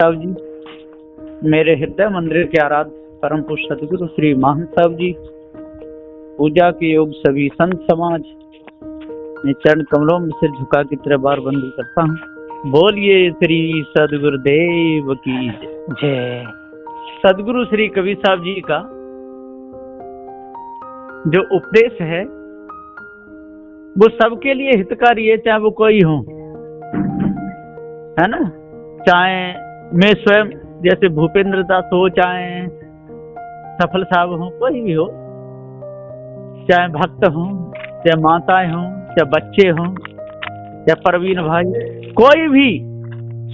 साहब जी, मेरे हृदय मंदिर के आराध्य परम पुरुष सदगुरु श्री महंत साहब जी, पूजा के योग सभी संत समाज में चरण कमलों में सिर झुका की तरह बार बंदी करता हूँ। बोलिए श्री सदगुरुदेव की जय। सदगुरु श्री कबीर साहब जी का जो उपदेश है वो सबके लिए हितकारी है, चाहे वो कोई हो, है ना। चाहे मैं स्वयं जैसे भूपेंद्र दास हो, चाहे सफल साहब हो, कोई भी हो, चाहे भक्त हो, चाहे माताएं हो, चाहे बच्चे हो, चाहे परवीन भाई, कोई भी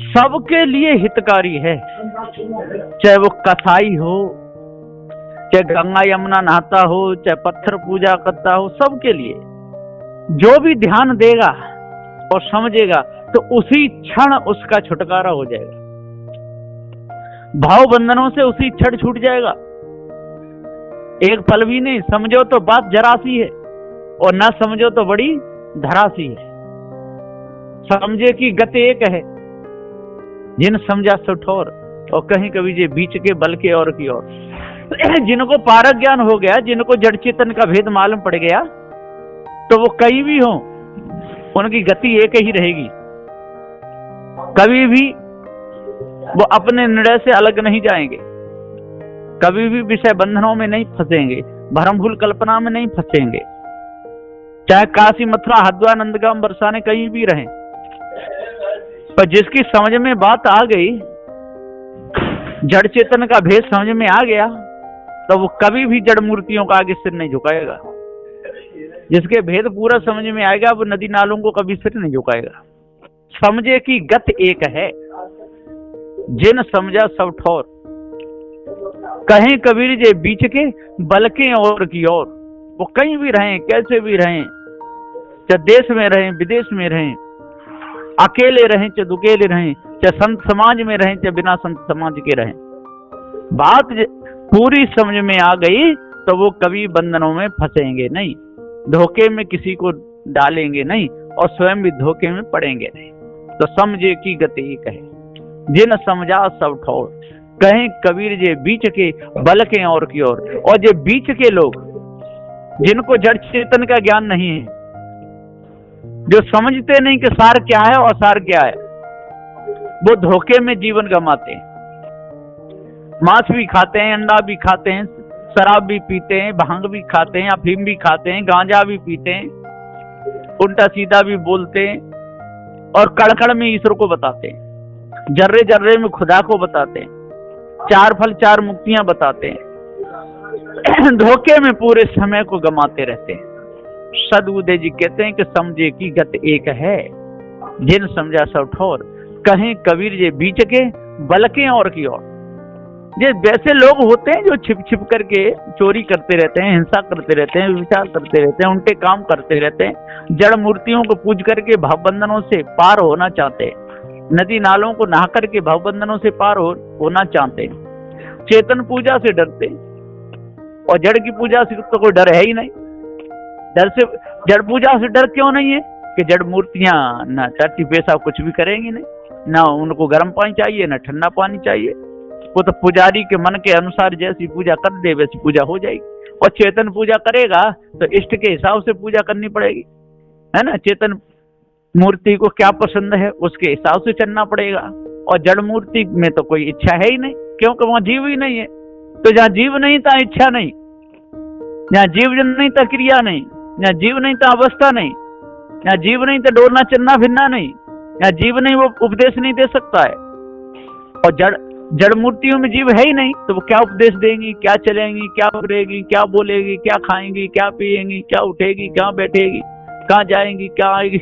सबके लिए हितकारी है। चाहे वो कसाई हो, चाहे गंगा यमुना नहाता हो, चाहे पत्थर पूजा करता हो, सबके लिए जो भी ध्यान देगा और समझेगा तो उसी क्षण उसका छुटकारा हो जाएगा। भाव बंधनों से उसी क्षण छूट जाएगा। एक पल भी नहीं। समझो तो बात जरासी है और ना समझो तो बड़ी धरासी है। समझे की गति एक है, जिन समझा सो ठोर, और कहीं कभी जे बीच के बल के और की ओर। जिनको पारक ज्ञान हो गया, जिनको जड़ चेतन का भेद मालूम पड़ गया, तो वो कहीं भी हो उनकी गति एक ही रहेगी। कभी भी वो अपने निर्णय से अलग नहीं जाएंगे, कभी भी विषय बंधनों में नहीं फंसेंगे, भ्रमभूल कल्पना में नहीं फंसेंगे। चाहे काशी मथुरा हरिद्वार नंदगांव बरसाने कहीं भी रहें, पर जिसकी समझ में बात आ गई, जड़ चेतन का भेद समझ में आ गया, तो वो कभी भी जड़ मूर्तियों का आगे सिर नहीं झुकाएगा। जिसके भेद पूरा समझ में आएगा वो नदी नालों को कभी सिर नहीं झुकाएगा। समझे की गत एक है, जिन समझा सब ठोर। कहीं कबीर जे बीच के बलके और की ओर। वो कहीं भी रहें, कैसे भी रहें, चाहे देश में रहें, विदेश में रहें, अकेले रहें चाहे दुकेले रहें, चाहे संत समाज में रहें चाहे बिना संत समाज के रहें, बात पूरी समझ में आ गई तो वो कभी बंधनों में फंसेंगे नहीं, धोखे में किसी को डालेंगे नहीं और स्वयं भी धोखे में पड़ेंगे नहीं। तो समझे की गति एक है, जिन समझा सब ठोर। कहीं कबीर जे बीच के बल के और की ओर। और जे बीच के लोग, जिनको जड़ चेतन का ज्ञान नहीं है, जो समझते नहीं कि सार क्या है और असार क्या है, वो धोखे में जीवन गंवाते हैं। मांस भी खाते हैं, अंडा भी खाते हैं, शराब भी पीते हैं, भांग भी खाते हैं, अफीम भी खाते हैं, गांजा भी पीते हैं, उल्टा सीधा भी बोलते हैं, और कड़कड़ में ईश्वर को बताते हैं, जर्रे जर्रे में खुदा को बताते हैं, चार फल चार मुक्तियां बताते हैं। धोखे में पूरे समय को गमाते रहते हैं। सदगुरुदेव जी कहते हैं कि समझे की गत एक है, जिन समझा सब ठोर। कहीं कबीर जे बीच के बलके और की ओर। ये वैसे लोग होते हैं जो छिप छिप करके चोरी करते रहते हैं, हिंसा करते रहते हैं, विचार करते रहते हैं, उल्टे काम करते रहते हैं, जड़ मूर्तियों को पूज करके भावबंधनों से पार होना चाहते हैं, नदी नालों को नहा करके भावबंधनों से पार होना चाहते हैं, चेतन पूजा से डरते हैं, और जड़ की पूजा से तो कोई डर है ही नहीं। जड़ पूजा से डर क्यों नहीं है कि जड़ मूर्तियां ना चर्ची पैसा कुछ भी करेंगी नहीं, ना उनको गर्म पानी चाहिए ना ठंडा पानी चाहिए। वो तो पुजारी के मन के अनुसार जैसी पूजा कर दे वैसी पूजा हो जाएगी। और चेतन पूजा करेगा तो इष्ट के हिसाब से पूजा करनी पड़ेगी, है ना। चेतन मूर्ति को क्या पसंद है उसके हिसाब से चलना पड़ेगा। और जड़ मूर्ति में तो कोई इच्छा है ही नहीं, क्योंकि वहां जीव ही नहीं है। तो जहाँ जीव नहीं था इच्छा नहीं, जहाँ जीव नहीं था क्रिया नहीं, जहाँ जीव नहीं था अवस्था नहीं, जहाँ जीव नहीं था डोलना चलना भिन्ना नहीं, जहाँ जीव नहीं वो उपदेश नहीं दे सकता है। और जड़ मूर्तियों में जीव है ही नहीं, तो वो क्या उपदेश देंगी, क्या चलेंगी, क्या करेगी, क्या बोलेगी, क्या खाएंगी, क्या पिएंगी, क्या उठेगी, क्या बैठेगी, कहाँ जाएंगी, क्या आएगी,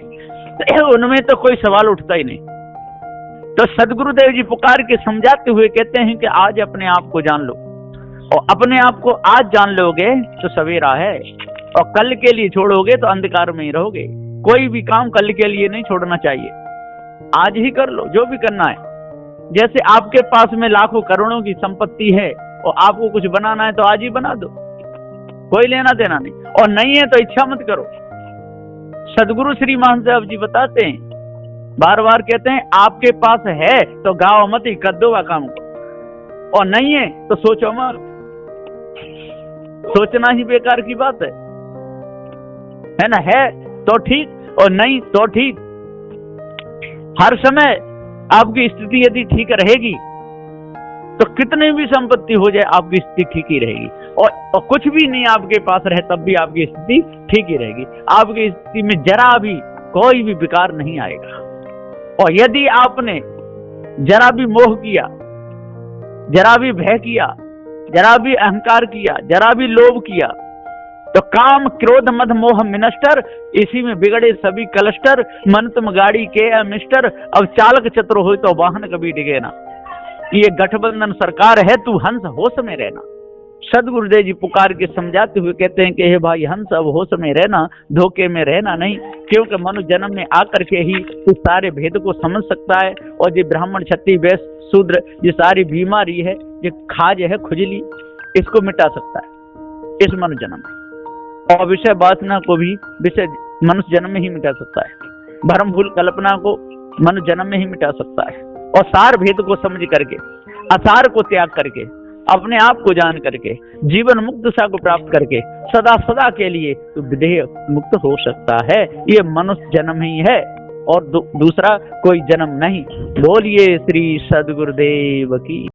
उनमें तो कोई सवाल उठता ही नहीं। तो सदगुरुदेव जी पुकार के समझाते हुए कहते हैं कि आज अपने आप को जान लो, और अपने आप को आज जान लोगे तो सवेरा है, और कल के लिए छोड़ोगे तो अंधकार में ही रहोगे। कोई भी काम कल के लिए नहीं छोड़ना चाहिए, आज ही कर लो जो भी करना है। जैसे आपके पास में लाखों करोड़ों की संपत्ति है और आपको कुछ बनाना है तो आज ही बना दो, कोई लेना देना नहीं, और नहीं है तो इच्छा मत करो। सदगुरु श्री महंत साहब जी बताते हैं बार बार कहते हैं आपके पास है तो गाओ मत ही कर दो काम को, और नहीं है तो सोचो मत। सोचना ही बेकार की बात है ना। है तो ठीक और नहीं तो ठीक। हर समय आपकी स्थिति यदि ठीक रहेगी तो कितनी भी संपत्ति हो जाए आपकी स्थिति ठीक ही रहेगी, और कुछ भी नहीं आपके पास रहे तब भी आपकी स्थिति ठीक ही रहेगी। आपकी स्थिति में जरा भी कोई भी विकार नहीं आएगा। और यदि आपने जरा भी मोह किया, जरा भी भय किया, जरा भी अहंकार किया, जरा भी लोभ किया, तो काम क्रोध मद मोह मिनस्टर, इसी में बिगड़े सभी क्लस्टर। मन तुम गाड़ी के मिस्टर, अब चालक चतुर हो तो वाहन कभी डिगे ना। ये गठबंधन सरकार है, तू हंस होश में रहना। सदगुरुदेव जी पुकार के समझाते हुए कहते हैं कि हे भाई हंस, अब होश में रहना, धोखे में रहना नहीं। क्योंकि मनुष्य जन्म में आकर के ही इस सारे भेद को समझ सकता है। और ये ब्राह्मण क्षत्रिय वैश्य शूद्र, ये सारी बीमारी है, ये खाज है, खुजली, इसको मिटा सकता है इस मनुष्य जन्म में। और विषय वासना को भी विषय मनुष्य जन्म में ही मिटा सकता है। भ्रम भूल कल्पना को मनुष्य जन्म में ही मिटा सकता है। और सार भेद को समझ करके, असार को त्याग करके, अपने आप को जान करके, जीवन मुक्त सा को प्राप्त करके सदा सदा के लिए तो विदेह मुक्त हो सकता है। ये मनुष्य जन्म ही है और दूसरा कोई जन्म नहीं। बोलिए श्री सदगुरुदेव की।